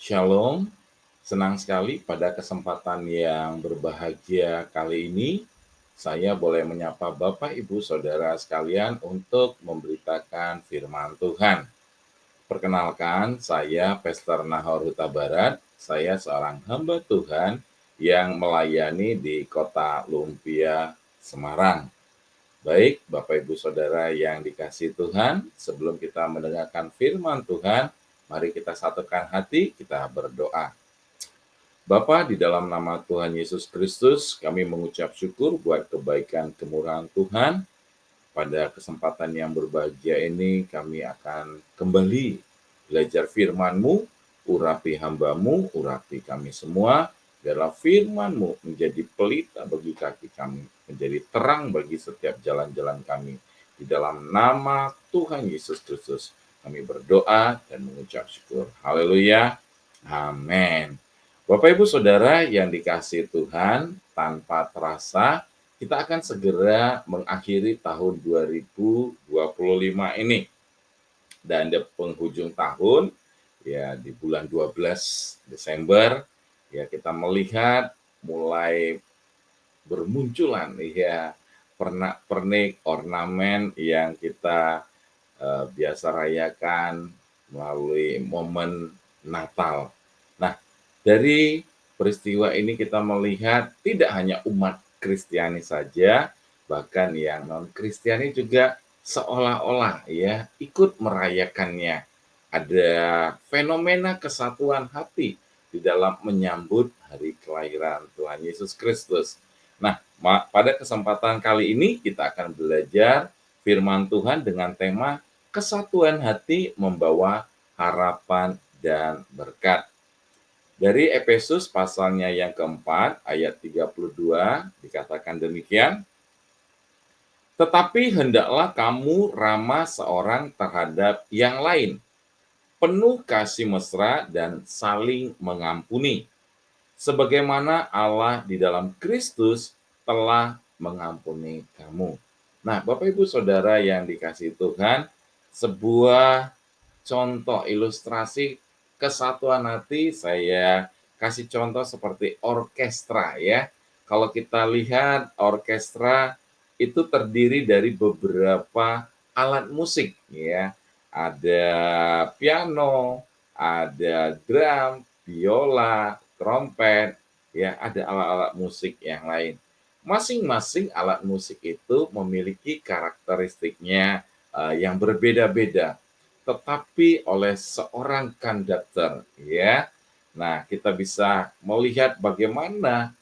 Shalom, senang sekali pada kesempatan yang berbahagia kali ini, saya boleh menyapa Bapak, Ibu, Saudara sekalian untuk memberitakan firman Tuhan. Perkenalkan, saya Pastor Nahor Huta Barat, saya seorang hamba Tuhan yang melayani di Kota Lumpia, Semarang. Baik, Bapak Ibu Saudara yang dikasihi Tuhan, sebelum kita mendengarkan firman Tuhan, mari kita satukan hati, kita berdoa. Bapa, di dalam nama Tuhan Yesus Kristus, kami mengucap syukur buat kebaikan kemurahan Tuhan. Pada kesempatan yang berbahagia ini, kami akan kembali belajar firman-Mu, urapi hamba-Mu, urapi kami semua, biarlah firman-Mu menjadi pelita bagi kaki kami, menjadi terang bagi setiap jalan-jalan kami. Di dalam nama Tuhan Yesus Kristus, kami berdoa dan mengucap syukur. Haleluya. Amin. Bapak Ibu Saudara yang dikasihi Tuhan, tanpa terasa kita akan segera mengakhiri tahun 2025 ini. Dan di penghujung tahun, ya di bulan 12 Desember, ya kita melihat mulai bermunculan ya pernak-pernik ornamen yang kita biasa rayakan melalui momen Natal. Nah, dari peristiwa ini kita melihat tidak hanya umat Kristiani saja, bahkan yang non-Kristiani juga seolah-olah ya ikut merayakannya. Ada fenomena kesatuan hati di dalam menyambut hari kelahiran Tuhan Yesus Kristus. Nah, pada kesempatan kali ini kita akan belajar firman Tuhan dengan tema kesatuan hati membawa harapan dan berkat. Dari Efesus pasalnya yang keempat, ayat 32, dikatakan demikian, tetapi hendaklah kamu ramah seorang terhadap yang lain, penuh kasih mesra dan saling mengampuni, sebagaimana Allah di dalam Kristus telah mengampuni kamu. Nah, Bapak Ibu Saudara yang dikasihi Tuhan, sebuah contoh ilustrasi kesatuan hati, saya kasih contoh seperti orkestra ya. Kalau kita lihat orkestra itu terdiri dari beberapa alat musik ya. Ada piano, ada drum, biola, trompet, ya ada alat-alat musik yang lain. Masing-masing alat musik itu memiliki karakteristiknya yang berbeda-beda, tetapi oleh seorang konduktor, ya. Nah, kita bisa melihat bagaimana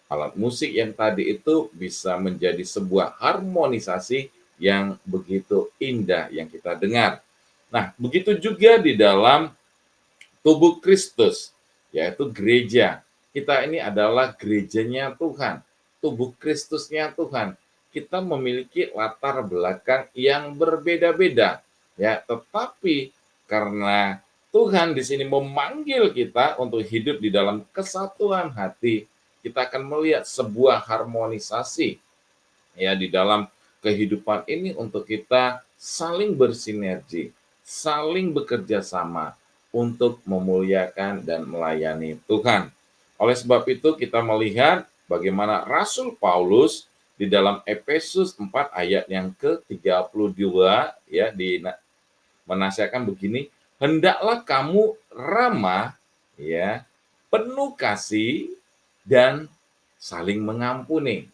alat musik yang tadi itu bisa menjadi sebuah harmonisasi yang begitu indah yang kita dengar. Nah, begitu juga di dalam tubuh Kristus, yaitu gereja. Kita ini adalah gerejanya Tuhan, tubuh Kristusnya Tuhan. Kita memiliki latar belakang yang berbeda-beda, ya, tetapi karena Tuhan di sini memanggil kita untuk hidup di dalam kesatuan hati, kita akan melihat sebuah harmonisasi ya di dalam kehidupan ini untuk kita saling bersinergi, saling bekerja sama untuk memuliakan dan melayani Tuhan. Oleh sebab itu kita melihat bagaimana Rasul Paulus di dalam Efesus 4 ayat yang ke-32 ya menasihatkan begini, hendaklah kamu ramah ya, penuh kasih dan saling mengampuni.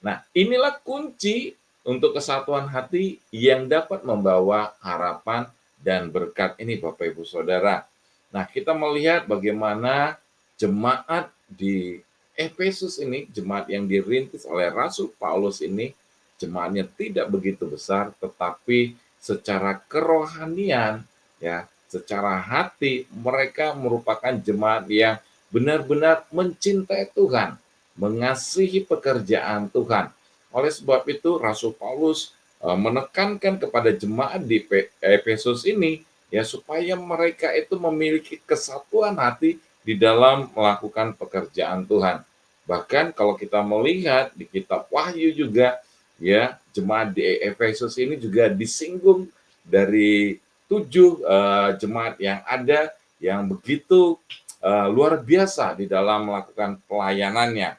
Nah, inilah kunci untuk kesatuan hati yang dapat membawa harapan dan berkat ini Bapak Ibu Saudara. Nah, kita melihat bagaimana jemaat di Efesus ini, jemaat yang dirintis oleh Rasul Paulus ini, jemaatnya tidak begitu besar, tetapi secara kerohanian, ya, secara hati, mereka merupakan jemaat yang benar-benar mencintai Tuhan, mengasihi pekerjaan Tuhan. Oleh sebab itu Rasul Paulus menekankan kepada jemaat di Efesus ini ya supaya mereka itu memiliki kesatuan hati di dalam melakukan pekerjaan Tuhan. Bahkan kalau kita melihat di kitab Wahyu juga ya jemaat di Efesus ini juga disinggung dari 7 jemaat yang ada yang begitu luar biasa di dalam melakukan pelayanannya.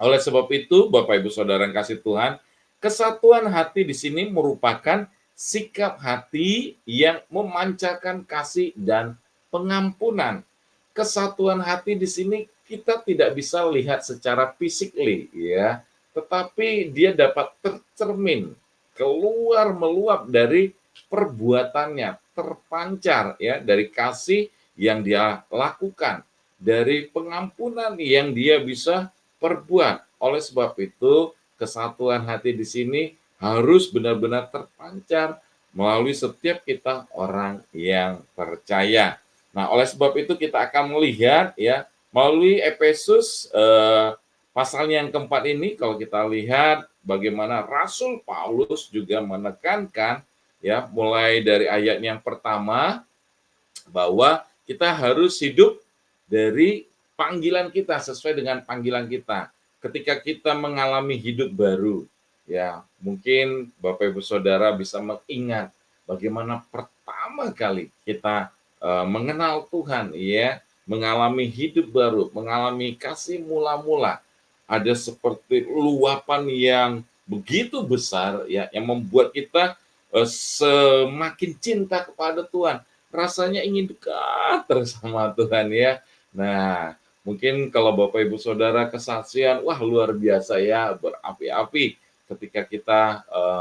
Oleh sebab itu, Bapak Ibu Saudara yang kasih Tuhan, kesatuan hati di sini merupakan sikap hati yang memancarkan kasih dan pengampunan. Kesatuan hati di sini kita tidak bisa lihat secara physically ya, tetapi dia dapat tercermin keluar meluap dari perbuatannya, terpancar ya dari kasih yang dia lakukan, dari pengampunan yang dia bisa perbuat. Oleh sebab itu, kesatuan hati di sini harus benar-benar terpancar melalui setiap kita orang yang percaya. Nah, oleh sebab itu kita akan melihat ya melalui Efesus pasalnya yang keempat ini, kalau kita lihat bagaimana Rasul Paulus juga menekankan ya mulai dari ayat yang pertama bahwa kita harus hidup dari panggilan kita, sesuai dengan panggilan kita. Ketika kita mengalami hidup baru, ya mungkin Bapak Ibu Saudara bisa mengingat bagaimana pertama kali kita mengenal Tuhan, ya, mengalami hidup baru, mengalami kasih mula-mula. Ada seperti luapan yang begitu besar, ya, yang membuat kita semakin cinta kepada Tuhan, rasanya ingin dekat terus sama Tuhan ya. Nah, mungkin kalau Bapak Ibu Saudara kesaksian, wah luar biasa ya, berapi-api ketika kita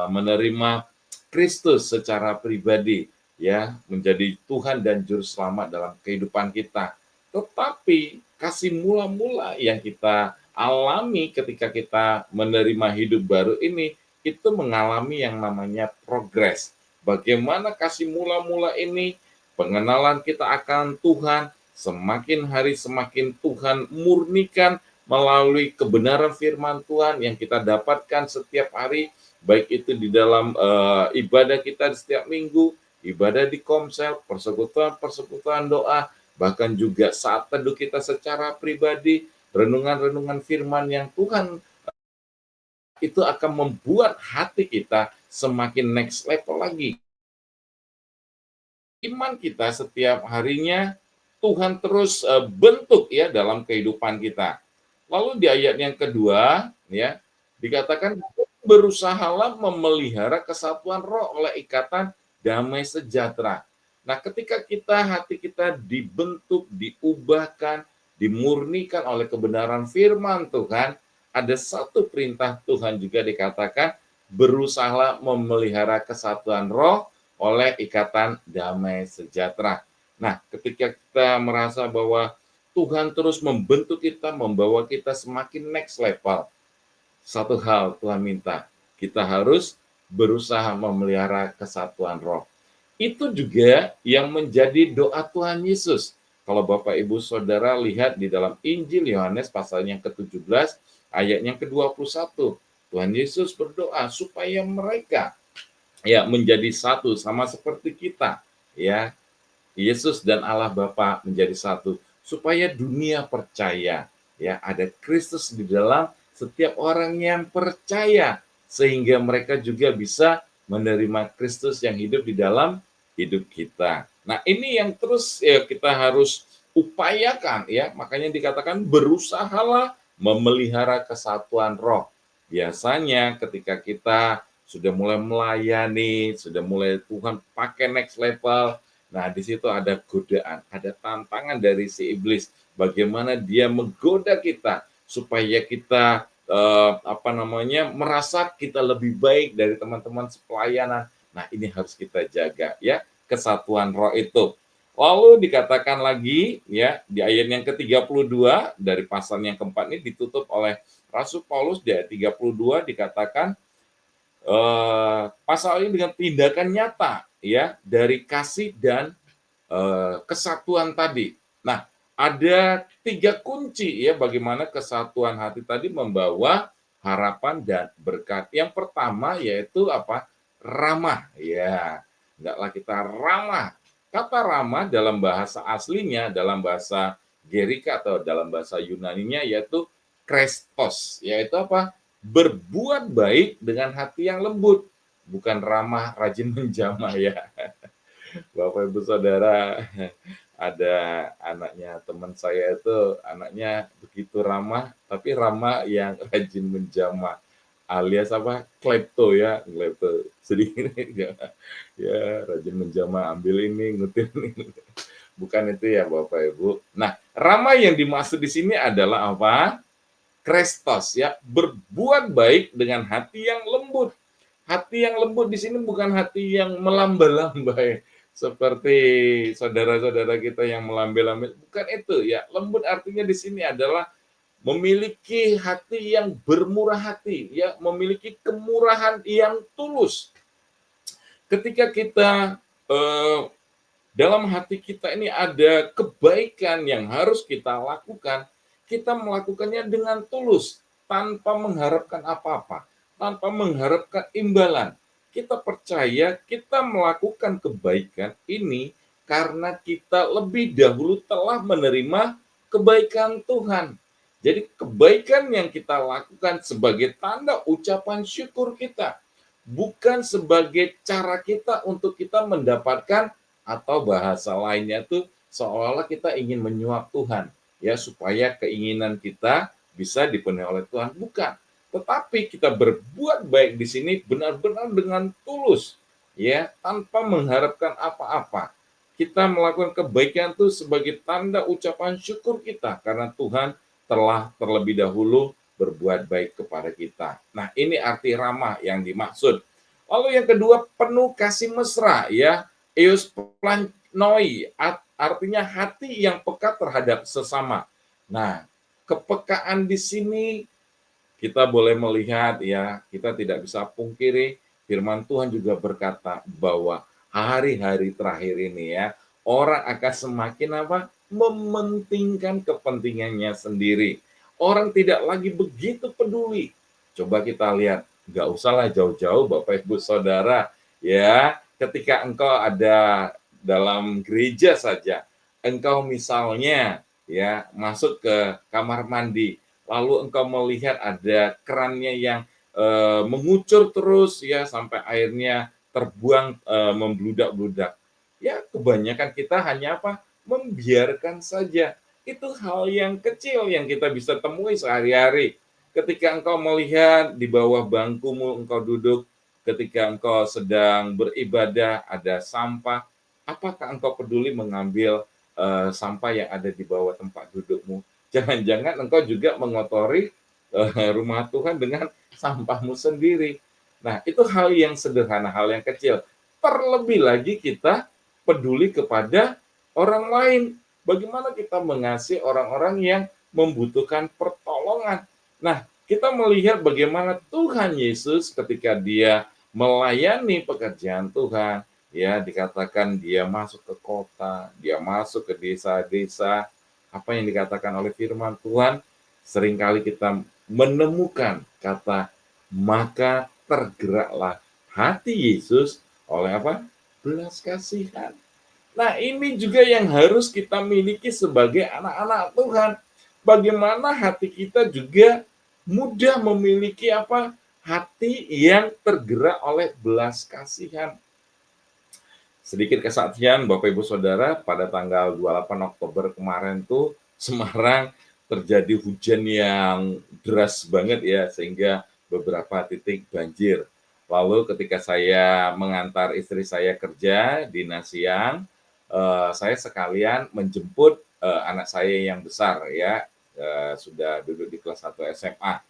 menerima Kristus secara pribadi ya, menjadi Tuhan dan juru selamat dalam kehidupan kita. Tetapi kasih mula-mula yang kita alami ketika kita menerima hidup baru ini, itu mengalami yang namanya progres. Bagaimana kasih mula-mula ini, pengenalan kita akan Tuhan, semakin hari semakin Tuhan murnikan melalui kebenaran firman Tuhan yang kita dapatkan setiap hari, baik itu di dalam ibadah kita di setiap minggu, ibadah di komsel, persekutuan doa, bahkan juga saat teduh kita secara pribadi, renungan-renungan firman yang Tuhan itu akan membuat hati kita semakin next level lagi. Iman kita setiap harinya Tuhan terus bentuk ya dalam kehidupan kita. Lalu di ayat yang kedua ya dikatakan berusahalah memelihara kesatuan roh oleh ikatan damai sejahtera. Nah, ketika hati kita dibentuk, diubahkan, dimurnikan oleh kebenaran firman Tuhan, ada satu perintah Tuhan juga dikatakan berusahalah memelihara kesatuan roh oleh ikatan damai sejahtera. Nah, ketika kita merasa bahwa Tuhan terus membentuk kita, membawa kita semakin next level, satu hal Tuhan minta, kita harus berusaha memelihara kesatuan roh. Itu juga yang menjadi doa Tuhan Yesus. Kalau Bapak Ibu Saudara lihat di dalam Injil Yohanes pasal yang ke-17, ayat yang ke-21, Tuhan Yesus berdoa supaya mereka ya menjadi satu sama seperti kita ya, Yesus dan Allah Bapa menjadi satu supaya dunia percaya ya ada Kristus di dalam setiap orang yang percaya, sehingga mereka juga bisa menerima Kristus yang hidup di dalam hidup kita. Nah, ini yang terus ya kita harus upayakan ya, makanya dikatakan berusahalah memelihara kesatuan roh. Biasanya ketika kita sudah mulai melayani, sudah mulai Tuhan pakai next level, nah di situ ada godaan, ada tantangan dari si iblis. Bagaimana dia menggoda kita supaya kita merasa kita lebih baik dari teman-teman sepelayanan. Nah, ini harus kita jaga ya, kesatuan roh itu. Lalu dikatakan lagi ya di ayat yang ke-32 dari pasal yang keempat ini ditutup oleh Rasul Paulus di ayat 32 dikatakan pasal ini dengan tindakan nyata ya dari kasih dan kesatuan tadi. Nah, ada 3 kunci ya bagaimana kesatuan hati tadi membawa harapan dan berkat. Yang pertama yaitu apa? Ramah. Ya, hendaklah kita ramah. Kata ramah dalam bahasa aslinya, dalam bahasa Gerika atau dalam bahasa Yunaninya yaitu krestos, yaitu apa? Berbuat baik dengan hati yang lembut, bukan ramah rajin menjamah ya. Bapak Ibu Saudara, ada anaknya teman saya itu anaknya begitu ramah, tapi ramah yang rajin menjamah alias apa? Klepto ya, klepto. Sedikit ya, ya rajin menjamah, ambil ini, ngutil ini. Bukan itu ya Bapak Ibu. Nah, ramah yang dimaksud di sini adalah apa? Krestos ya, berbuat baik dengan hati yang lembut. Hati yang lembut di sini bukan hati yang melambai-lambai seperti saudara-saudara kita yang melambai-lambai, bukan itu ya. Lembut artinya di sini adalah memiliki hati yang bermurah hati ya, memiliki kemurahan yang tulus. Ketika kita dalam hati kita ini ada kebaikan yang harus kita lakukan, kita melakukannya dengan tulus, tanpa mengharapkan apa-apa, tanpa mengharapkan imbalan. Kita percaya kita melakukan kebaikan ini karena kita lebih dahulu telah menerima kebaikan Tuhan. Jadi kebaikan yang kita lakukan sebagai tanda ucapan syukur kita, bukan sebagai cara kita untuk kita mendapatkan, atau bahasa lainnya itu seolah-olah kita ingin menyuap Tuhan ya supaya keinginan kita bisa dipenuhi oleh Tuhan, bukan, tetapi kita berbuat baik di sini benar-benar dengan tulus ya, tanpa mengharapkan apa-apa. Kita melakukan kebaikan itu sebagai tanda ucapan syukur kita karena Tuhan telah terlebih dahulu berbuat baik kepada kita. Nah, ini arti ramah yang dimaksud. Lalu yang kedua, penuh kasih mesra ya. Eus planoi, artinya hati yang peka terhadap sesama. Nah, kepekaan di sini kita boleh melihat ya, kita tidak bisa pungkiri firman Tuhan juga berkata bahwa hari-hari terakhir ini ya, orang akan semakin apa? Mementingkan kepentingannya sendiri. Orang tidak lagi begitu peduli. Coba kita lihat, nggak usahlah jauh-jauh Bapak Ibu Saudara, ya, ketika engkau ada dalam gereja saja, engkau misalnya ya masuk ke kamar mandi, lalu engkau melihat ada kerannya yang mengucur terus ya sampai airnya terbuang membludak-bludak. Ya, kebanyakan kita hanya apa? Membiarkan saja. Itu hal yang kecil yang kita bisa temui sehari-hari. Ketika engkau melihat di bawah bangkumu engkau duduk, ketika engkau sedang beribadah ada sampah, apakah engkau peduli mengambil sampah yang ada di bawah tempat dudukmu? Jangan-jangan engkau juga mengotori rumah Tuhan dengan sampahmu sendiri. Nah, itu hal yang sederhana, hal yang kecil. Terlebih lagi kita peduli kepada orang lain. Bagaimana kita mengasihi orang-orang yang membutuhkan pertolongan. Nah, kita melihat bagaimana Tuhan Yesus ketika dia melayani pekerjaan Tuhan, ya dikatakan dia masuk ke kota, dia masuk ke desa-desa, apa yang dikatakan oleh firman Tuhan, seringkali kita menemukan kata maka tergeraklah hati Yesus oleh apa? Belas kasihan. Nah, ini juga yang harus kita miliki sebagai anak-anak Tuhan. Bagaimana hati kita juga mudah memiliki apa? Hati yang tergerak oleh belas kasihan. Sedikit kesaksian Bapak Ibu Saudara, pada tanggal 28 Oktober kemarin tuh Semarang terjadi hujan yang deras banget ya, sehingga beberapa titik banjir. Lalu ketika saya mengantar istri saya kerja dinas siang, saya sekalian menjemput anak saya yang besar ya, sudah duduk di kelas 1 SMA.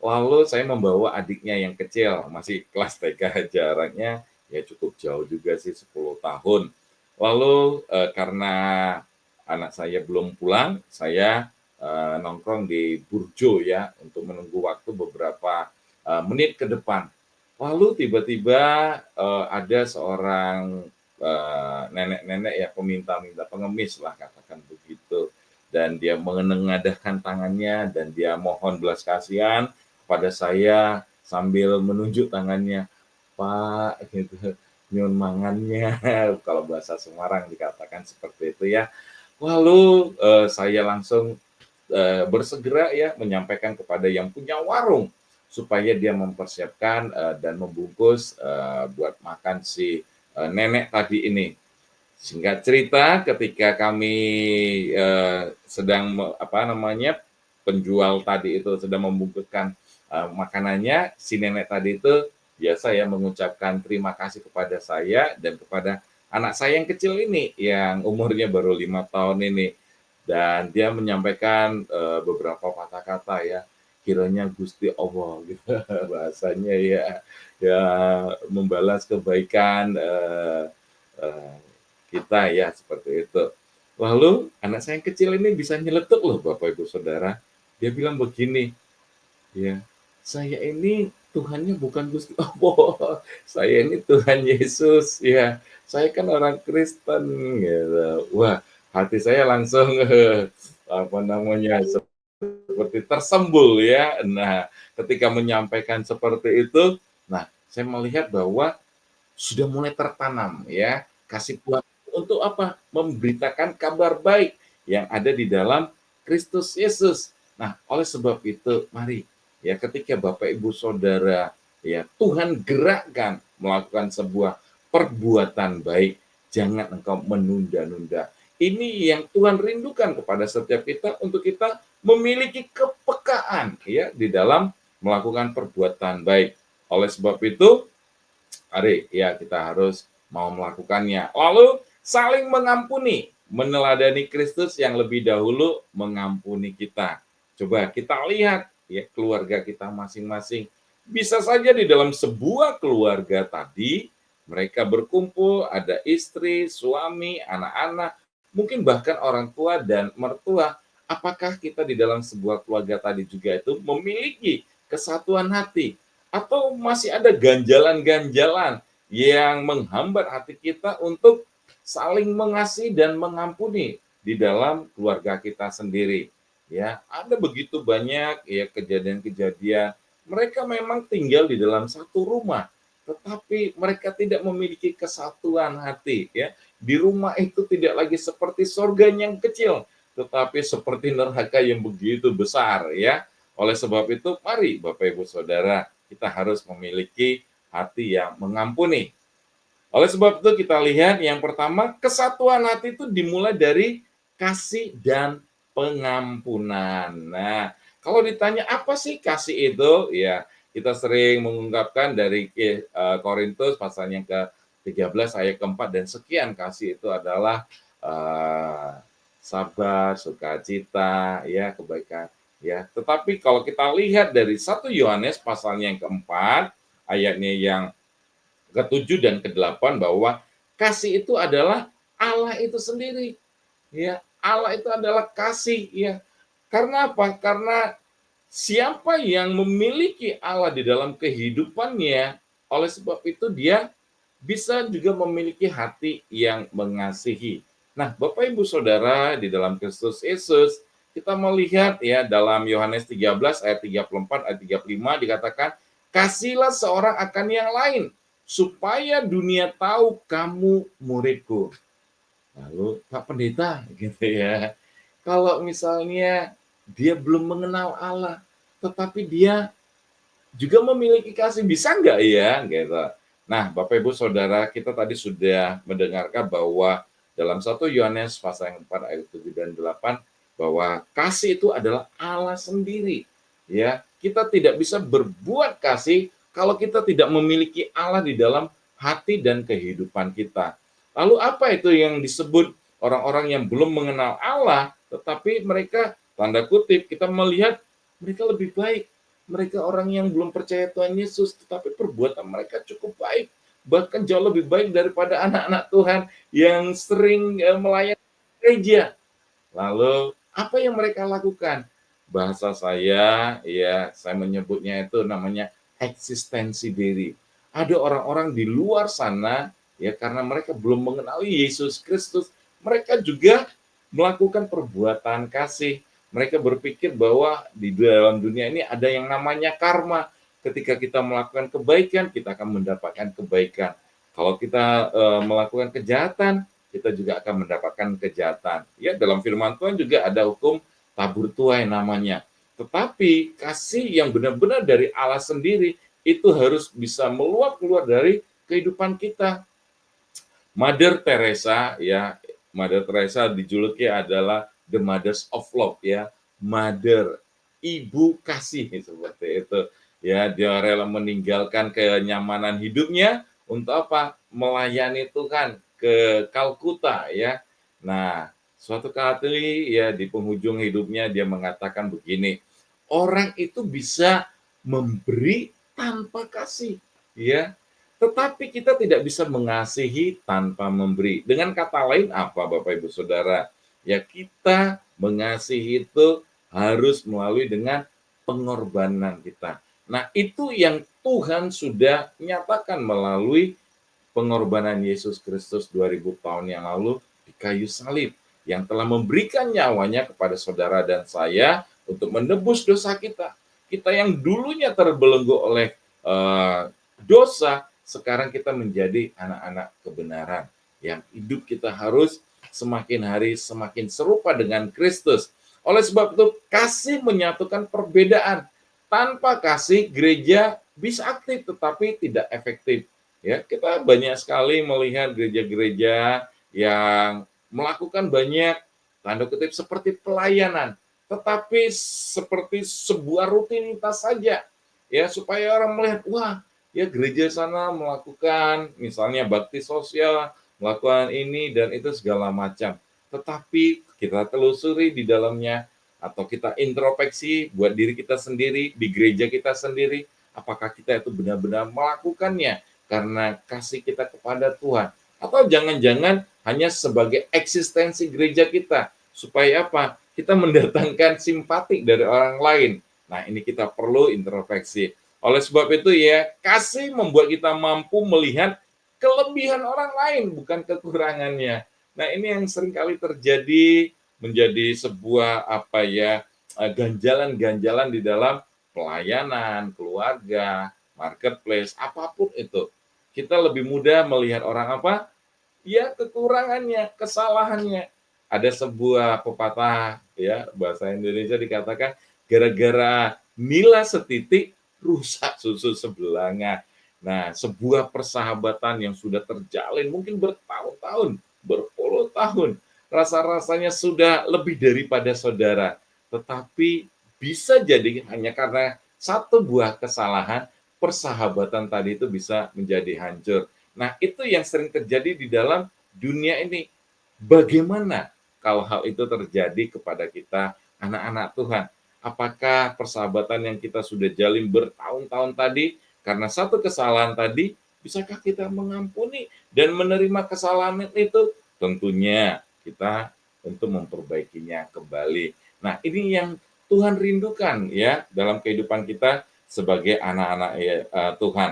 Lalu saya membawa adiknya yang kecil, masih kelas TK, jaraknya ya cukup jauh juga sih 10 tahun. Lalu karena anak saya belum pulang, saya nongkrong di Burjo ya untuk menunggu waktu beberapa menit ke depan. Lalu tiba-tiba ada seorang nenek-nenek ya peminta-minta pengemis lah katakan begitu. Dan dia menengadahkan tangannya dan dia mohon belas kasihan kepada saya sambil menunjuk tangannya, Pak, gitu, nyun mangannya, kalau bahasa Semarang dikatakan seperti itu ya. Lalu saya langsung bersegera ya menyampaikan kepada yang punya warung supaya dia mempersiapkan dan membungkus buat makan si nenek tadi ini. Singkat cerita, ketika kami sedang penjual tadi itu sedang membungkuskan makanannya, si nenek tadi itu biasa ya mengucapkan terima kasih kepada saya dan kepada anak saya yang kecil ini yang umurnya baru 5 tahun ini, dan dia menyampaikan beberapa kata-kata ya, kiranya Gusti Allah gitu bahasanya ya, ya membalas kebaikan eh, kita ya, seperti itu. Lalu anak saya yang kecil ini bisa nyeletuk loh Bapak Ibu Saudara. Dia bilang begini, ya, saya ini Tuhannya bukan Gusti Allah, saya ini Tuhan Yesus, ya. Saya kan orang Kristen gitu. Wah, hati saya langsung apa namanya, seperti tersembul ya. Nah, ketika menyampaikan seperti itu, nah saya melihat bahwa sudah mulai tertanam ya, kasih Tuhan untuk apa? Memberitakan kabar baik yang ada di dalam Kristus Yesus. Nah, oleh sebab itu mari ya, ketika Bapak Ibu Saudara ya Tuhan gerakkan melakukan sebuah perbuatan baik, jangan engkau menunda-nunda. Ini yang Tuhan rindukan kepada setiap kita, untuk kita memiliki kepekaan ya di dalam melakukan perbuatan baik. Oleh sebab itu, mari ya kita harus mau melakukannya. Lalu saling mengampuni, meneladani Kristus yang lebih dahulu mengampuni kita. Coba kita lihat ya keluarga kita masing-masing. Bisa saja di dalam sebuah keluarga tadi mereka berkumpul, ada istri, suami, anak-anak, mungkin bahkan orang tua dan mertua. Apakah kita di dalam sebuah keluarga tadi juga itu memiliki kesatuan hati, atau masih ada ganjalan-ganjalan yang menghambat hati kita untuk saling mengasihi dan mengampuni di dalam keluarga kita sendiri? Ya, ada begitu banyak ya kejadian-kejadian. Mereka memang tinggal di dalam satu rumah, tetapi mereka tidak memiliki kesatuan hati ya. Di rumah itu tidak lagi seperti surga yang kecil, tetapi seperti neraka yang begitu besar ya. Oleh sebab itu, mari Bapak Ibu Saudara, kita harus memiliki hati yang mengampuni. Oleh sebab itu kita lihat yang pertama, kesatuan hati itu dimulai dari kasih dan pengampunan. Nah, kalau ditanya apa sih kasih itu? Ya, kita sering mengungkapkan dari Korintus pasal yang ke-13 ayat ke-4, dan sekian kasih itu adalah sabar, sukacita, ya, kebaikan, ya. Tetapi kalau kita lihat dari 1 Yohanes pasalnya yang keempat, ayatnya yang ketujuh dan ke-8, bahwa kasih itu adalah Allah itu sendiri. Ya, Allah itu adalah kasih, ya. Karena apa? Karena siapa yang memiliki Allah di dalam kehidupannya, oleh sebab itu dia bisa juga memiliki hati yang mengasihi. Nah, Bapak Ibu Saudara, di dalam Kristus Yesus, kita melihat ya dalam Yohanes 13 ayat 34 ayat 35 dikatakan, "Kasihlah seorang akan yang lain, supaya dunia tahu kamu muridku." Lalu, Pak Pendeta, gitu ya. Kalau misalnya dia belum mengenal Allah, tetapi dia juga memiliki kasih, bisa nggak ya? Gitu. Nah, Bapak Ibu Saudara, kita tadi sudah mendengarkan bahwa dalam 1 Yohanes pasal yang 4 ayat 7 dan 8, bahwa kasih itu adalah Allah sendiri. Ya, kita tidak bisa berbuat kasih kalau kita tidak memiliki Allah di dalam hati dan kehidupan kita. Lalu apa itu yang disebut orang-orang yang belum mengenal Allah, tetapi mereka, tanda kutip, kita melihat mereka lebih baik, mereka orang yang belum percaya Tuhan Yesus, tetapi perbuatan mereka cukup baik, bahkan jauh lebih baik daripada anak-anak Tuhan yang sering melayani gereja. Lalu apa yang mereka lakukan? Bahasa saya, ya saya menyebutnya itu namanya eksistensi diri. Ada orang-orang di luar sana, ya karena mereka belum mengenali Yesus Kristus, mereka juga melakukan perbuatan kasih. Mereka berpikir bahwa di dalam dunia ini ada yang namanya karma. Ketika kita melakukan kebaikan, kita akan mendapatkan kebaikan. Kalau kita melakukan kejahatan, kita juga akan mendapatkan kejahatan. Ya, dalam firman Tuhan juga ada hukum tabur tuai namanya. Tetapi kasih yang benar-benar dari Allah sendiri itu harus bisa meluap keluar dari kehidupan kita. Mother Teresa ya, Mother Teresa dijuluki adalah the mothers of love ya, mother, ibu kasih seperti itu. Ya, dia rela meninggalkan kenyamanan hidupnya untuk apa? Melayani Tuhan ke Kalkuta ya. Nah, suatu kali ya di penghujung hidupnya dia mengatakan begini, orang itu bisa memberi tanpa kasih ya, tetapi kita tidak bisa mengasihi tanpa memberi. Dengan kata lain apa Bapak Ibu Saudara? Ya kita mengasihi itu harus melalui dengan pengorbanan kita. Nah itu yang Tuhan sudah nyatakan melalui pengorbanan Yesus Kristus 2000 tahun yang lalu di kayu salib, yang telah memberikan nyawanya kepada saudara dan saya untuk menebus dosa kita. Kita yang dulunya terbelenggu oleh dosa, sekarang kita menjadi anak-anak kebenaran. Yang hidup kita harus semakin hari semakin serupa dengan Kristus. Oleh sebab itu, kasih menyatukan perbedaan. Tanpa kasih, gereja bisa aktif tetapi tidak efektif. Ya, kita banyak sekali melihat gereja-gereja yang melakukan banyak tanda kutip seperti pelayanan, tetapi seperti sebuah rutinitas saja. Ya, supaya orang melihat, wah, ya gereja sana melakukan misalnya bakti sosial, melakukan ini dan itu segala macam. Tetapi kita telusuri di dalamnya atau kita introspeksi buat diri kita sendiri, di gereja kita sendiri, apakah kita itu benar-benar melakukannya karena kasih kita kepada Tuhan, atau jangan-jangan hanya sebagai eksistensi gereja kita supaya apa? Kita mendatangkan simpati dari orang lain. Nah, ini kita perlu introspeksi. Oleh sebab itu ya, kasih membuat kita mampu melihat kelebihan orang lain, bukan kekurangannya. Nah, ini yang seringkali terjadi menjadi sebuah apa ya, ganjalan-ganjalan di dalam pelayanan, keluarga, marketplace, apapun itu. Kita lebih mudah melihat orang apa? Ya kekurangannya, kesalahannya. Ada sebuah pepatah ya bahasa Indonesia dikatakan gara-gara nila setitik rusak susu sebelanga. Nah, sebuah persahabatan yang sudah terjalin mungkin bertahun-tahun, berpuluh tahun, rasa-rasanya sudah lebih daripada saudara. Tetapi bisa jadi hanya karena satu buah kesalahan, persahabatan tadi itu bisa menjadi hancur. Nah, itu yang sering terjadi di dalam dunia ini. Bagaimana kalau hal itu terjadi kepada kita, anak-anak Tuhan? Apakah persahabatan yang kita sudah jalin bertahun-tahun tadi, karena satu kesalahan tadi, bisakah kita mengampuni dan menerima kesalahan itu? Tentunya kita untuk memperbaikinya kembali. Nah, ini yang Tuhan rindukan ya dalam kehidupan kita sebagai anak-anak Tuhan.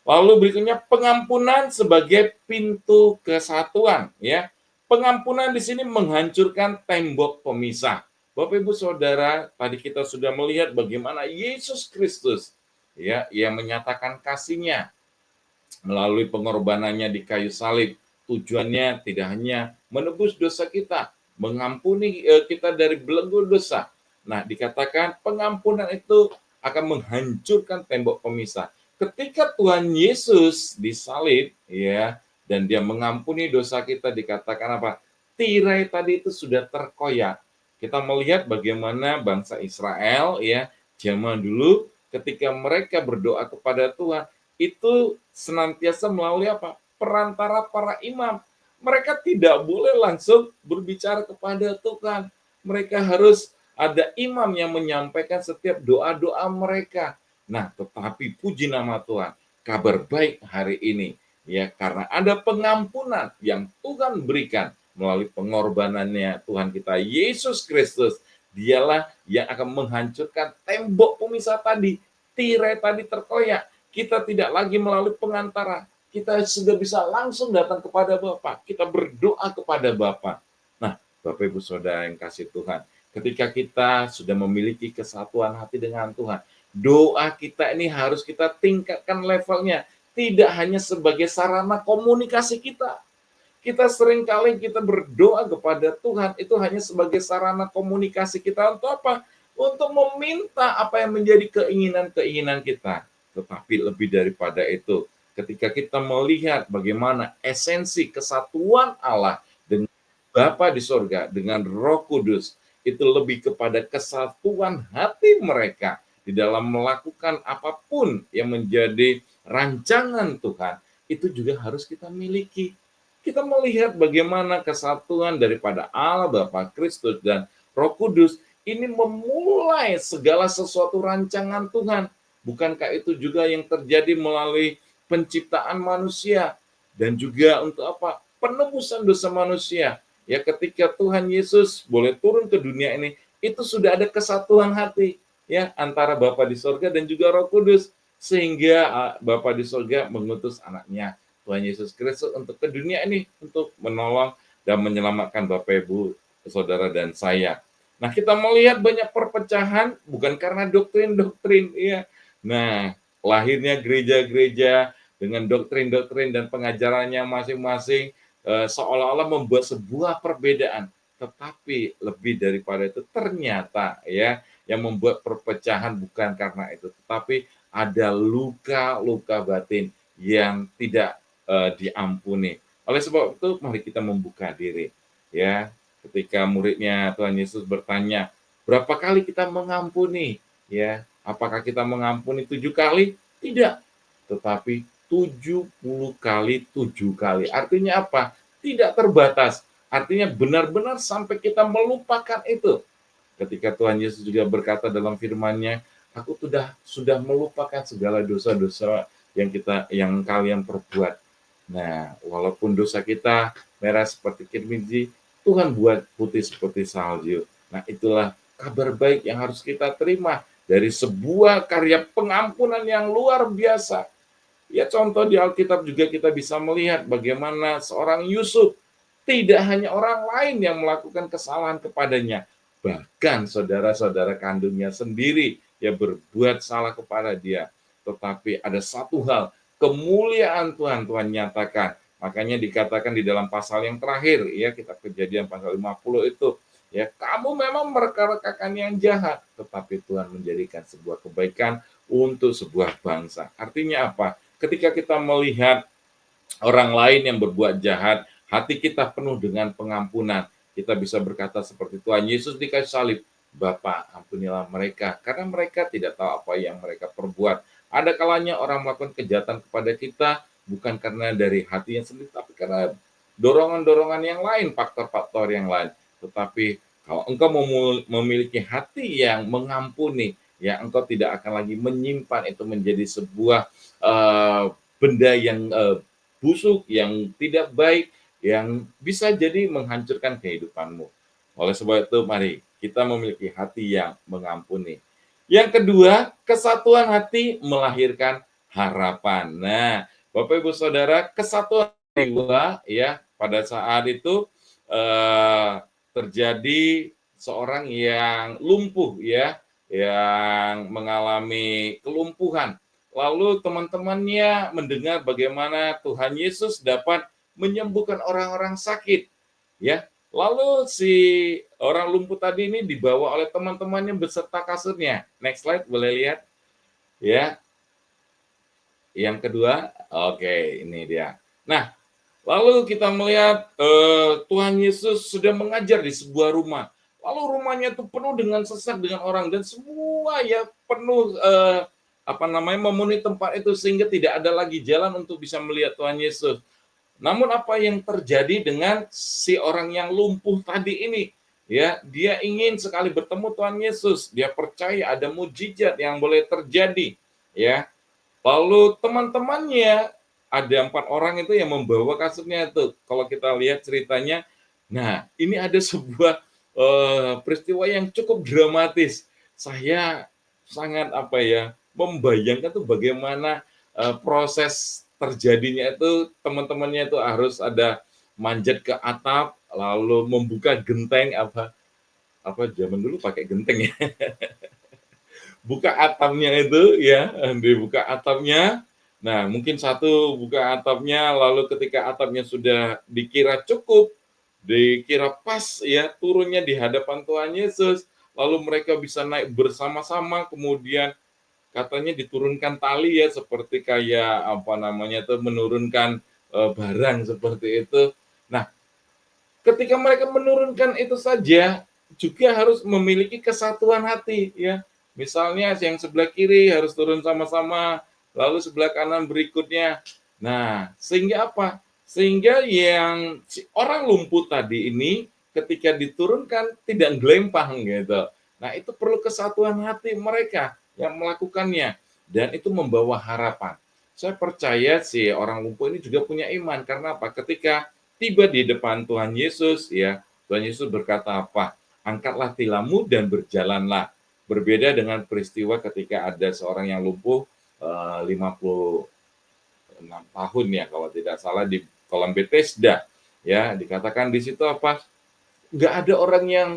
Lalu berikutnya pengampunan sebagai pintu kesatuan ya. Pengampunan di sini menghancurkan tembok pemisah. Bapak Ibu Saudara, tadi kita sudah melihat bagaimana Yesus Kristus ya yang menyatakan kasihnya melalui pengorbanannya di kayu salib. Tujuannya tidak hanya menebus dosa kita, mengampuni kita dari belenggu dosa. Nah, dikatakan pengampunan itu akan menghancurkan tembok pemisah. Ketika Tuhan Yesus disalib, ya, dan dia mengampuni dosa kita, dikatakan apa? Tirai tadi itu sudah terkoyak. Kita melihat bagaimana bangsa Israel, ya, zaman dulu ketika mereka berdoa kepada Tuhan, itu senantiasa melalui apa? Perantara para imam. Mereka tidak boleh langsung berbicara kepada Tuhan. Mereka harus ada imam yang menyampaikan setiap doa-doa mereka. Nah, tetapi puji nama Tuhan, kabar baik hari ini ya karena ada pengampunan yang Tuhan berikan melalui pengorbanannya Tuhan kita Yesus Kristus. Dialah yang akan menghancurkan tembok pemisah tadi, tirai tadi terkoyak. Kita tidak lagi melalui pengantara. Kita sudah bisa langsung datang kepada Bapa. Kita berdoa kepada Bapa. Nah, Bapak Ibu Saudara yang kasih Tuhan, ketika kita sudah memiliki kesatuan hati dengan Tuhan, doa kita ini harus kita tingkatkan levelnya. Tidak hanya sebagai sarana komunikasi kita. Kita seringkali kita berdoa kepada Tuhan itu hanya sebagai sarana komunikasi kita untuk apa? Untuk meminta apa yang menjadi keinginan-keinginan kita. Tetapi lebih daripada itu, ketika kita melihat bagaimana esensi kesatuan Allah dengan Bapa di sorga, dengan Roh Kudus, itu lebih kepada kesatuan hati mereka di dalam melakukan apapun yang menjadi rancangan Tuhan, itu juga harus kita miliki. Kita melihat bagaimana kesatuan daripada Allah, Bapa, Kristus, dan Roh Kudus ini memulai segala sesuatu rancangan Tuhan. Bukankah itu juga yang terjadi melalui penciptaan manusia dan juga untuk apa? Penebusan dosa manusia. Ya, ketika Tuhan Yesus boleh turun ke dunia ini, itu sudah ada kesatuan hati ya antara Bapa di sorga dan juga Roh Kudus, sehingga Bapa di sorga mengutus anaknya Tuhan Yesus Kristus untuk ke dunia ini untuk menolong dan menyelamatkan Bapak Ibu, saudara dan saya. Nah, kita melihat banyak perpecahan bukan karena doktrin-doktrin ya. Nah, lahirnya gereja-gereja dengan doktrin-doktrin dan pengajarannya masing-masing seolah-olah membuat sebuah perbedaan, tetapi lebih daripada itu ternyata ya yang membuat perpecahan bukan karena itu, tetapi ada luka-luka batin yang tidak diampuni. Oleh sebab itu, mari kita membuka diri. Ya, ketika muridnya Tuhan Yesus bertanya, berapa kali kita mengampuni? Ya, apakah kita mengampuni 7 kali? Tidak, tetapi 70 kali 7 kali. Artinya apa? Tidak terbatas. Artinya benar-benar sampai kita melupakan itu. Ketika Tuhan Yesus juga berkata dalam firman-Nya, aku sudah melupakan segala dosa-dosa yang kalian perbuat. Nah, walaupun dosa kita merah seperti kirmizi, Tuhan buat putih seperti salju. Nah, itulah kabar baik yang harus kita terima dari sebuah karya pengampunan yang luar biasa. Ya, contoh di Alkitab juga kita bisa melihat bagaimana seorang Yusuf tidak hanya orang lain yang melakukan kesalahan kepadanya, bahkan saudara-saudara kandungnya sendiri yang berbuat salah kepada dia. Tetapi ada satu hal, kemuliaan Tuhan nyatakan. Makanya dikatakan di dalam pasal yang terakhir, ya kita Kejadian pasal 50 itu, ya kamu memang mereka-rekakan yang jahat, tetapi Tuhan menjadikan sebuah kebaikan untuk sebuah bangsa. Artinya apa? Ketika kita melihat orang lain yang berbuat jahat, hati kita penuh dengan pengampunan. Kita bisa berkata seperti Tuhan Yesus di kayu salib, Bapa, ampunilah mereka, karena mereka tidak tahu apa yang mereka perbuat. Ada kalanya orang melakukan kejahatan kepada kita, bukan karena dari hatinya sendiri, tapi karena dorongan-dorongan yang lain, faktor-faktor yang lain. Tetapi kalau engkau memiliki hati yang mengampuni, ya engkau tidak akan lagi menyimpan itu menjadi sebuah benda yang busuk, yang tidak baik, yang bisa jadi menghancurkan kehidupanmu. Oleh sebab itu, mari kita memiliki hati yang mengampuni. Yang kedua, kesatuan hati melahirkan harapan. Nah, Bapak Ibu Saudara, kesatuan jiwa ya pada saat itu terjadi seorang yang lumpuh ya, yang mengalami kelumpuhan. Lalu teman-temannya mendengar bagaimana Tuhan Yesus dapat menyembuhkan orang-orang sakit. Ya, lalu si orang lumpuh tadi ini dibawa oleh teman-temannya beserta kasurnya. Next slide, boleh lihat? Ya, yang kedua, oke, ini dia. Nah, lalu kita melihat Tuhan Yesus sudah mengajar di sebuah rumah. Lalu rumahnya itu penuh dengan sesak dengan orang dan semua ya penuh memenuhi tempat itu sehingga tidak ada lagi jalan untuk bisa melihat Tuhan Yesus. Namun apa yang terjadi dengan si orang yang lumpuh tadi ini? Ya, dia ingin sekali bertemu Tuhan Yesus. Dia percaya ada mujizat yang boleh terjadi, ya. Lalu teman-temannya ada 4 orang itu yang membawa kasurnya itu. Kalau kita lihat ceritanya, nah ini ada sebuah peristiwa yang cukup dramatis. Saya sangat membayangkan tuh bagaimana proses terjadinya itu teman-temannya itu harus ada manjat ke atap lalu membuka genteng apa zaman dulu pakai genteng ya buka atapnya itu ya, dibuka atapnya. Nah, mungkin satu buka atapnya, lalu ketika atapnya sudah dikira cukup, dikira pas ya, turunnya di hadapan Tuhan Yesus, lalu mereka bisa naik bersama-sama, kemudian katanya diturunkan tali ya, seperti kayak apa namanya tuh, menurunkan, barang seperti itu. Nah, ketika mereka menurunkan itu saja, juga harus memiliki kesatuan hati ya. Misalnya yang sebelah kiri harus turun sama-sama, lalu sebelah kanan berikutnya. Nah, sehingga apa? Sehingga yang si orang lumpuh tadi ini ketika diturunkan tidak gelempang gitu. Nah, itu perlu kesatuan hati mereka yang melakukannya dan itu membawa harapan. Saya percaya si orang lumpuh ini juga punya iman karena apa? Ketika tiba di depan Tuhan Yesus ya, Tuhan Yesus berkata apa? Angkatlah tilammu dan berjalanlah. Berbeda dengan peristiwa ketika ada seorang yang lumpuh 56 tahun ya kalau tidak salah di kolam Bethesda ya, dikatakan di situ apa? Nggak ada orang yang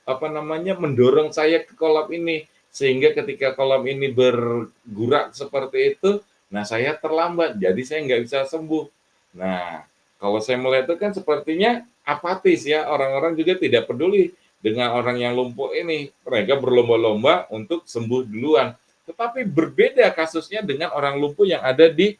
apa namanya mendorong saya ke kolam ini sehingga ketika kolam ini bergurak seperti itu, nah saya terlambat jadi saya nggak bisa sembuh. Nah, kalau saya melihat itu kan sepertinya apatis ya, orang-orang juga tidak peduli dengan orang yang lumpuh ini. Mereka berlomba-lomba untuk sembuh duluan. Tetapi berbeda kasusnya dengan orang lumpuh yang ada di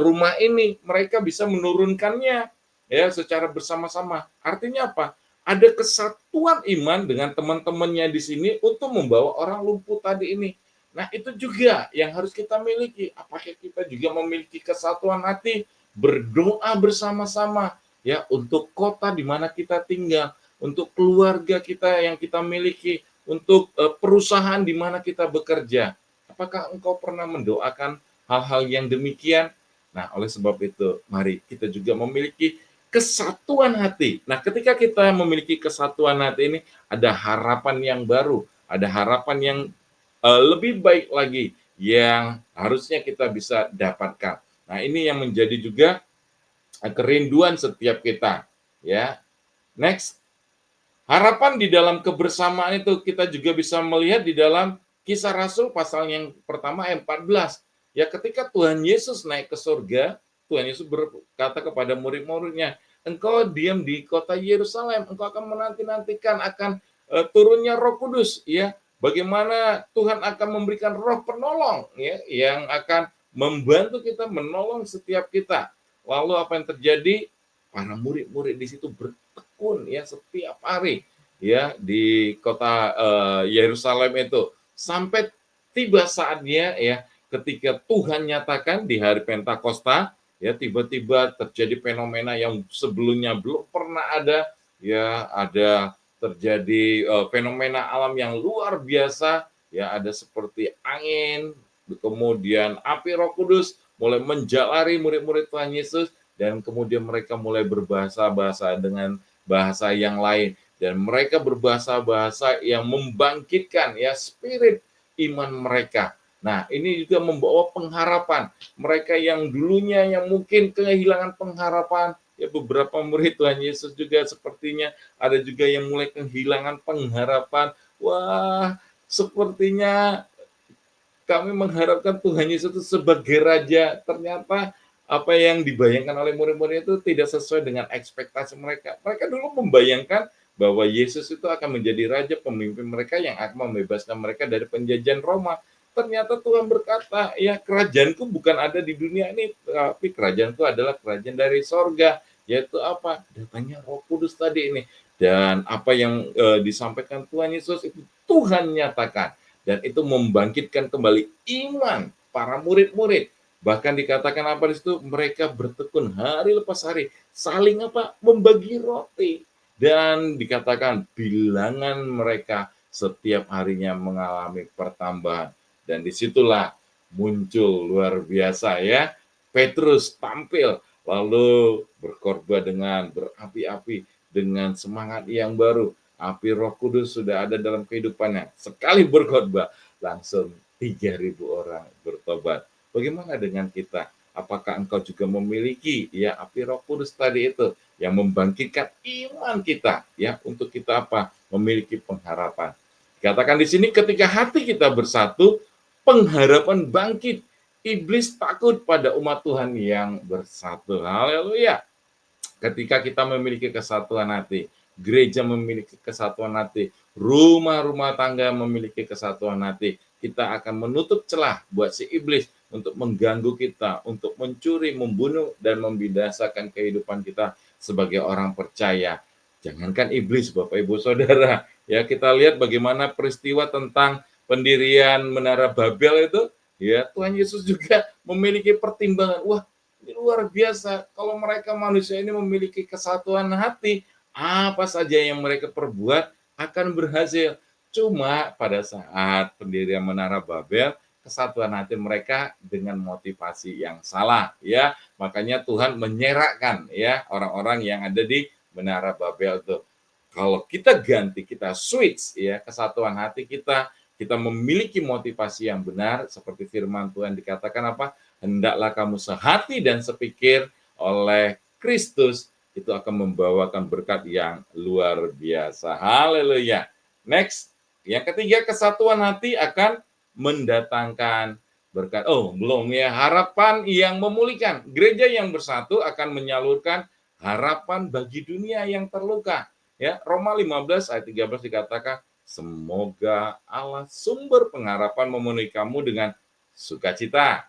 rumah ini. Mereka bisa menurunkannya ya secara bersama-sama. Artinya apa? Ada kesatuan iman dengan teman-temannya di sini untuk membawa orang lumpuh tadi ini. Nah, itu juga yang harus kita miliki. Apakah kita juga memiliki kesatuan hati, berdoa bersama-sama ya untuk kota di mana kita tinggal, untuk keluarga kita yang kita miliki, untuk perusahaan di mana kita bekerja. Apakah engkau pernah mendoakan hal-hal yang demikian? Nah, oleh sebab itu, mari kita juga memiliki kesatuan hati. Nah, ketika kita memiliki kesatuan hati ini, ada harapan yang baru, ada harapan yang lebih baik lagi yang harusnya kita bisa dapatkan. Nah, ini yang menjadi juga kerinduan setiap kita, ya. Next, harapan di dalam kebersamaan itu kita juga bisa melihat di dalam Kisah Rasul pasal yang pertama ayat 14. Ya, ketika Tuhan Yesus naik ke surga, Tuhan Yesus berkata kepada murid-muridnya, engkau diam di kota Yerusalem, engkau akan menanti-nantikan akan turunnya Roh Kudus, ya. Bagaimana Tuhan akan memberikan roh penolong ya yang akan membantu kita, menolong setiap kita. Lalu apa yang terjadi? Para murid-murid di situ bertekun ya setiap hari ya di kota Yerusalem itu sampai tiba saatnya ya ketika Tuhan nyatakan di hari Pentakosta ya tiba-tiba terjadi fenomena yang sebelumnya belum pernah ada ya ada terjadi fenomena alam yang luar biasa ya ada seperti angin kemudian api Roh Kudus mulai menjalari murid-murid Tuhan Yesus dan kemudian mereka mulai berbahasa-bahasa dengan bahasa yang lain dan mereka berbahasa-bahasa yang membangkitkan ya spirit iman mereka. Nah, ini juga membawa pengharapan. Mereka yang dulunya yang mungkin kehilangan pengharapan, ya beberapa murid Tuhan Yesus juga sepertinya ada juga yang mulai kehilangan pengharapan. Wah, sepertinya kami mengharapkan Tuhan Yesus itu sebagai raja. Ternyata apa yang dibayangkan oleh murid-murid itu tidak sesuai dengan ekspektasi mereka. Mereka dulu membayangkan bahwa Yesus itu akan menjadi raja pemimpin mereka yang akan membebaskan mereka dari penjajahan Roma. Ternyata Tuhan berkata, ya kerajaanku bukan ada di dunia ini, tapi kerajaanku adalah kerajaan dari sorga. Yaitu apa? Datangnya Roh Kudus tadi ini. Dan apa yang disampaikan Tuhan Yesus itu Tuhan nyatakan dan itu membangkitkan kembali iman para murid-murid. Bahkan dikatakan apa di situ? Mereka bertekun hari lepas hari, saling apa? Membagi roti. Dan dikatakan bilangan mereka setiap harinya mengalami pertambahan. Dan disitulah muncul luar biasa ya. Petrus tampil lalu berkorban dengan berapi-api dengan semangat yang baru. Api Roh Kudus sudah ada dalam kehidupannya. Sekali berkhotbah, langsung 3.000 orang bertobat. Bagaimana dengan kita? Apakah engkau juga memiliki ya api Roh Kudus tadi itu yang membangkitkan iman kita ya untuk kita apa? Memiliki pengharapan. Dikatakan di sini ketika hati kita bersatu, pengharapan bangkit. Iblis takut pada umat Tuhan yang bersatu. Haleluya. Ketika kita memiliki kesatuan hati, gereja memiliki kesatuan hati, rumah-rumah tangga memiliki kesatuan hati, kita akan menutup celah buat si iblis untuk mengganggu kita, untuk mencuri, membunuh, dan membinasakan kehidupan kita sebagai orang percaya. Jangankan iblis, Bapak Ibu Saudara, ya kita lihat bagaimana peristiwa tentang pendirian Menara Babel itu, ya Tuhan Yesus juga memiliki pertimbangan. Wah, ini luar biasa. Kalau mereka manusia ini memiliki kesatuan hati, apa saja yang mereka perbuat akan berhasil. Cuma pada saat pendirian Menara Babel, kesatuan hati mereka dengan motivasi yang salah, ya. Makanya Tuhan menyerakkan ya orang-orang yang ada di Menara Babel itu. Kalau kita ganti, kita switch ya kesatuan hati kita memiliki motivasi yang benar seperti firman Tuhan dikatakan apa? Hendaklah kamu sehati dan sepikir oleh Kristus, itu akan membawakan berkat yang luar biasa. Haleluya. Next, yang ketiga, kesatuan hati akan mendatangkan berkat. Oh, belum ya. Harapan yang memulihkan. Gereja yang bersatu akan menyalurkan harapan bagi dunia yang terluka. Ya, Roma 15 ayat 13 dikatakan, semoga Allah sumber pengharapan memenuhi kamu dengan sukacita,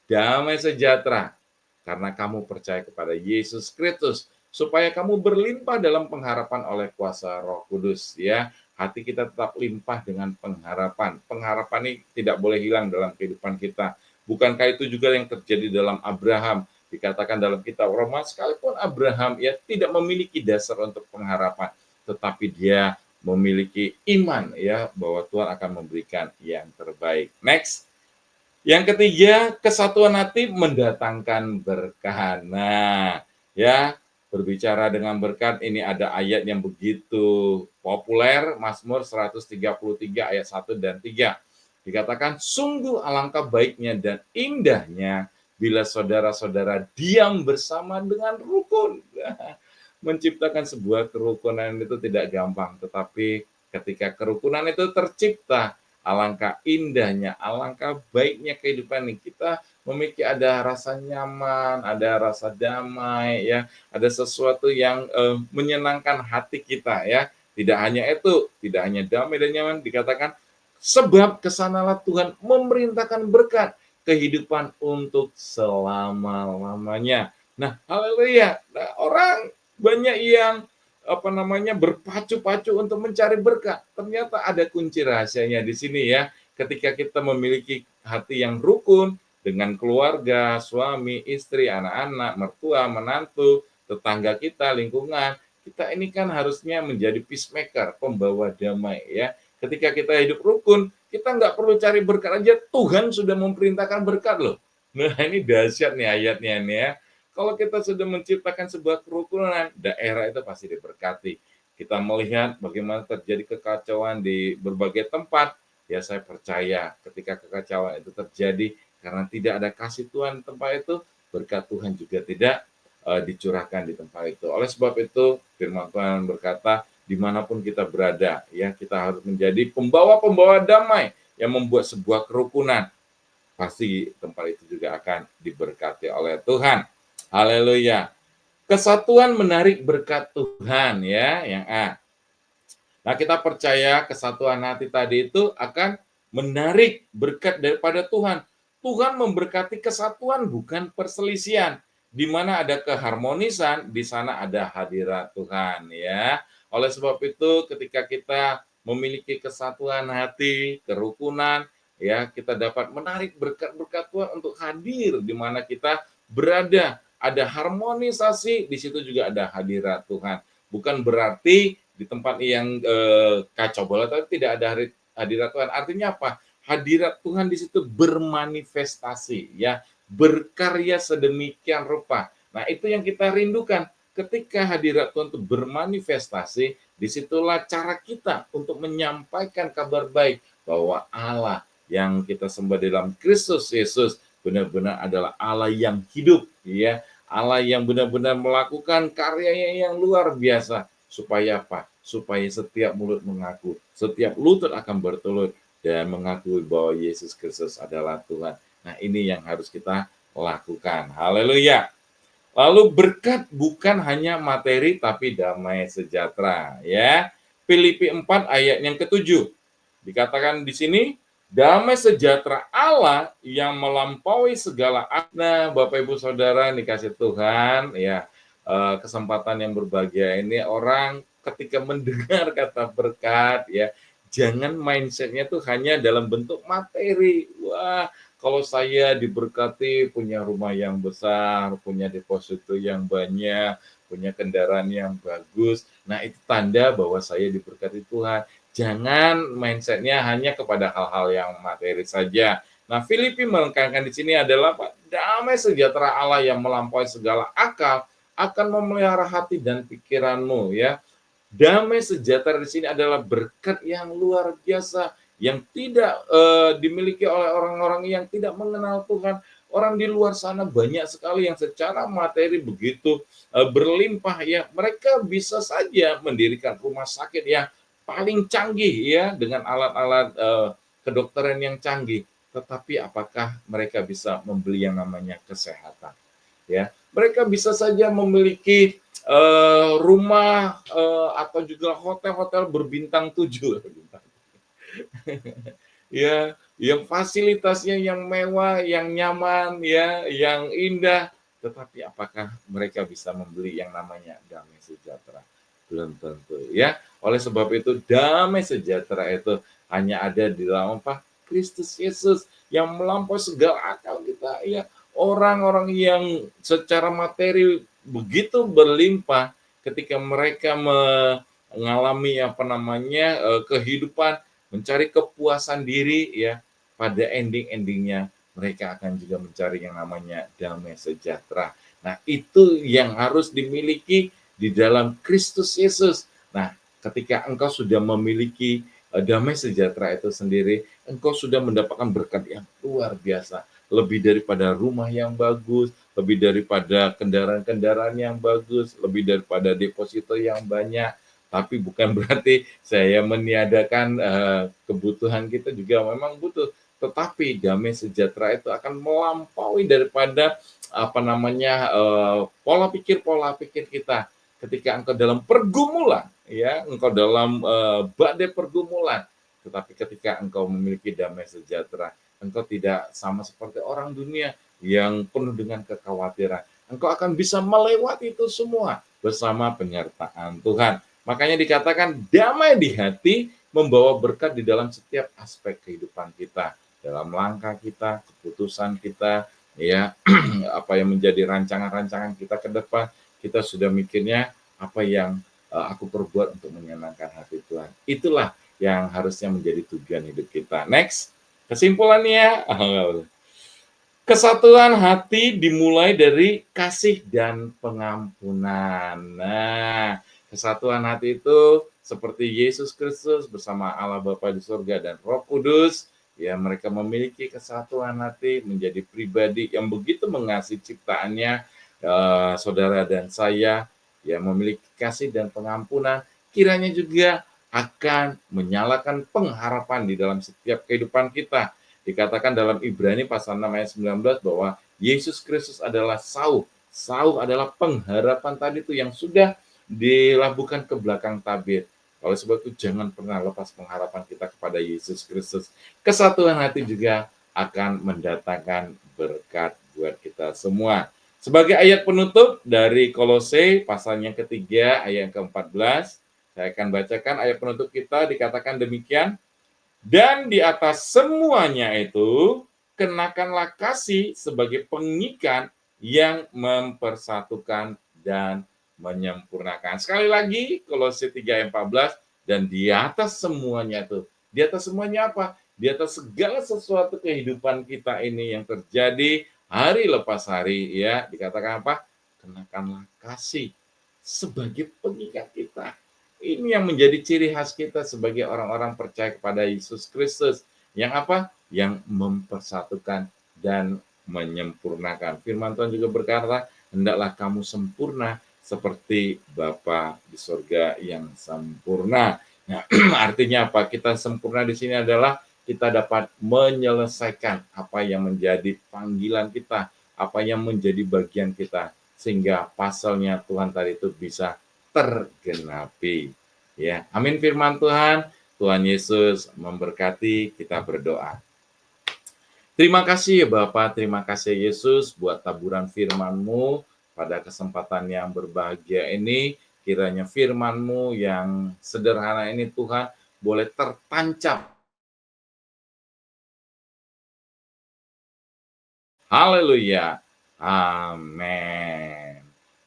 damai sejahtera, karena kamu percaya kepada Yesus Kristus, supaya kamu berlimpah dalam pengharapan oleh kuasa Roh Kudus. Ya, hati kita tetap limpah dengan pengharapan. Pengharapan ini tidak boleh hilang dalam kehidupan kita. Bukankah itu juga yang terjadi dalam Abraham? Dikatakan dalam kitab Roma, sekalipun Abraham ya tidak memiliki dasar untuk pengharapan, tetapi dia memiliki iman ya bahwa Tuhan akan memberikan yang terbaik. Next. Yang ketiga, kesatuan hati mendatangkan berkah. Nah, ya, berbicara dengan berkat, ini ada ayat yang begitu populer, Mazmur 133 ayat 1 dan 3. Dikatakan, sungguh alangkah baiknya dan indahnya bila saudara-saudara diam bersama dengan rukun. Menciptakan sebuah kerukunan itu tidak gampang, tetapi ketika kerukunan itu tercipta, alangkah indahnya, alangkah baiknya kehidupan ini. Kita memiliki ada rasa nyaman, ada rasa damai, ya, ada sesuatu yang menyenangkan hati kita, ya. Tidak hanya itu, tidak hanya damai dan nyaman, dikatakan sebab kesanalah Tuhan memerintahkan berkat kehidupan untuk selama-lamanya. Nah, haleluya. Nah, orang banyak yang berpacu-pacu untuk mencari berkat. Ternyata ada kunci rahasianya di sini ya. Ketika kita memiliki hati yang rukun dengan keluarga, suami, istri, anak-anak, mertua, menantu, tetangga kita, lingkungan, kita ini kan harusnya menjadi peacemaker, pembawa damai ya. Ketika kita hidup rukun, kita nggak perlu cari berkat aja, Tuhan sudah memerintahkan berkat loh. Nah ini dahsyat nih ayatnya nih ya. Kalau kita sudah menciptakan sebuah kerukunan, daerah itu pasti diberkati. Kita melihat bagaimana terjadi kekacauan di berbagai tempat, ya saya percaya ketika kekacauan itu terjadi karena tidak ada kasih Tuhan di tempat itu, berkat Tuhan juga tidak dicurahkan di tempat itu. Oleh sebab itu, firman Tuhan berkata, dimanapun kita berada, ya kita harus menjadi pembawa-pembawa damai yang membuat sebuah kerukunan. Pasti tempat itu juga akan diberkati oleh Tuhan. Haleluya. Kesatuan menarik berkat Tuhan ya, yang A. Nah, kita percaya kesatuan hati tadi itu akan menarik berkat daripada Tuhan. Tuhan memberkati kesatuan bukan perselisihan. Di mana ada keharmonisan, di sana ada hadirat Tuhan ya. Oleh sebab itu ketika kita memiliki kesatuan hati, kerukunan, ya kita dapat menarik berkat-berkat Tuhan untuk hadir di mana kita berada. Ada harmonisasi, di situ juga ada hadirat Tuhan. Bukan berarti di tempat yang kacau balau tapi tidak ada hadirat Tuhan. Artinya apa? Hadirat Tuhan di situ bermanifestasi, ya, berkarya sedemikian rupa. Nah, itu yang kita rindukan. Ketika hadirat Tuhan itu bermanifestasi, disitulah cara kita untuk menyampaikan kabar baik bahwa Allah yang kita sembah dalam Kristus Yesus benar-benar adalah Allah yang hidup, ya, Allah yang benar-benar melakukan karyanya yang luar biasa. Supaya apa? Supaya setiap mulut mengaku, setiap lutut akan bertelut dan mengakui bahwa Yesus Kristus adalah Tuhan. Nah, ini yang harus kita lakukan. Haleluya. Lalu berkat bukan hanya materi tapi damai sejahtera, ya. Filipi 4 ayat yang ke-7. Dikatakan di sini, Damai sejahtera Allah yang melampaui segala akal. Bapak Ibu Saudara dikasih Tuhan, ya, kesempatan yang berbahagia ini orang ketika mendengar kata berkat, ya, jangan mindsetnya tuh hanya dalam bentuk materi. Wah, kalau saya diberkati punya rumah yang besar, punya deposito yang banyak, punya kendaraan yang bagus, nah itu tanda bahwa saya diberkati Tuhan. Jangan mindset-nya hanya kepada hal-hal yang materi saja. Nah, Filipi menekankan di sini adalah damai sejahtera Allah yang melampaui segala akal akan memelihara hati dan pikiranmu, ya. Damai sejahtera di sini adalah berkat yang luar biasa yang tidak dimiliki oleh orang-orang yang tidak mengenal Tuhan. Orang di luar sana banyak sekali yang secara materi begitu berlimpah, ya. Mereka bisa saja mendirikan rumah sakit yang paling canggih, ya, dengan alat-alat kedokteran yang canggih. Tetapi apakah mereka bisa membeli yang namanya kesehatan? Ya, mereka bisa saja memiliki rumah atau juga hotel-hotel berbintang 7, ya, yang fasilitasnya yang mewah, yang nyaman, ya, yang indah, tetapi apakah mereka bisa membeli yang namanya damai sejahtera? Belum tentu, ya. Oleh sebab itu damai sejahtera itu hanya ada di dalam apa? Kristus Yesus yang melampaui segala akal kita, ya. Orang-orang yang secara materi begitu berlimpah ketika mereka mengalami apa namanya kehidupan mencari kepuasan diri, ya, pada ending-endingnya mereka akan juga mencari yang namanya damai sejahtera. Nah, itu yang harus dimiliki di dalam Kristus Yesus. Nah, ketika engkau sudah memiliki damai sejahtera itu sendiri, engkau sudah mendapatkan berkat yang luar biasa. Lebih daripada rumah yang bagus, lebih daripada kendaraan-kendaraan yang bagus, lebih daripada deposito yang banyak, tapi bukan berarti saya meniadakan kebutuhan kita juga memang butuh, tetapi damai sejahtera itu akan melampaui daripada apa namanya pola pikir kita. Ketika engkau dalam pergumulan, ya, engkau dalam badai pergumulan, tetapi ketika engkau memiliki damai sejahtera, engkau tidak sama seperti orang dunia yang penuh dengan kekhawatiran. Engkau akan bisa melewati itu semua bersama penyertaan Tuhan. Makanya dikatakan damai di hati membawa berkat di dalam setiap aspek kehidupan kita, dalam langkah kita, keputusan kita, ya, apa yang menjadi rancangan-rancangan kita ke depan, kita sudah mikirnya apa yang aku perbuat untuk menyenangkan hati Tuhan. Itulah yang harusnya menjadi tujuan hidup kita. Next, kesimpulannya, kesatuan hati dimulai dari kasih dan pengampunan. Nah, kesatuan hati itu seperti Yesus Kristus bersama Allah Bapa di surga dan Roh Kudus, ya, mereka memiliki kesatuan hati menjadi pribadi yang begitu mengasihi ciptaannya, saudara dan saya, ya, memiliki kasih dan pengampunan, kiranya juga akan menyalakan pengharapan di dalam setiap kehidupan kita. Dikatakan dalam Ibrani pasal 6 ayat 19 bahwa Yesus Kristus adalah sauh. Sauh adalah pengharapan tadi itu yang sudah dilabuhkan ke belakang tabir. Oleh sebab itu jangan pernah lepas pengharapan kita kepada Yesus Kristus. Kesatuan hati juga akan mendatangkan berkat buat kita semua. Sebagai ayat penutup dari Kolose pasal yang ketiga ayat ke-14, saya akan bacakan ayat penutup kita, dikatakan demikian. Dan di atas semuanya itu, kenakanlah kasih sebagai pengikat yang mempersatukan dan menyempurnakan. Sekali lagi, Kolose 3 ayat 14, dan di atas semuanya itu. Di atas semuanya apa? Di atas segala sesuatu kehidupan kita ini yang terjadi hari lepas hari, ya, dikatakan apa? Kenakanlah kasih sebagai pengikat kita. Ini yang menjadi ciri khas kita sebagai orang-orang percaya kepada Yesus Kristus. Yang apa? Yang mempersatukan dan menyempurnakan. Firman Tuhan juga berkata, hendaklah kamu sempurna seperti Bapa di surga yang sempurna. Nah, artinya apa? Kita sempurna di sini adalah kita dapat menyelesaikan apa yang menjadi panggilan kita, apa yang menjadi bagian kita, sehingga pasalnya Tuhan tadi itu bisa tergenapi. Ya, amin firman Tuhan. Tuhan Yesus memberkati, kita berdoa. Terima kasih ya Bapak, terima kasih Yesus buat taburan firman-Mu pada kesempatan yang berbahagia ini. Kiranya firman-Mu yang sederhana ini Tuhan boleh tertancap. Haleluya. Amin.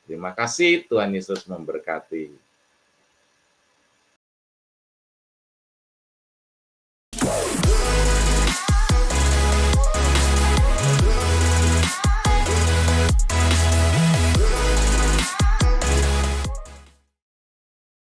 Terima kasih, Tuhan Yesus memberkati.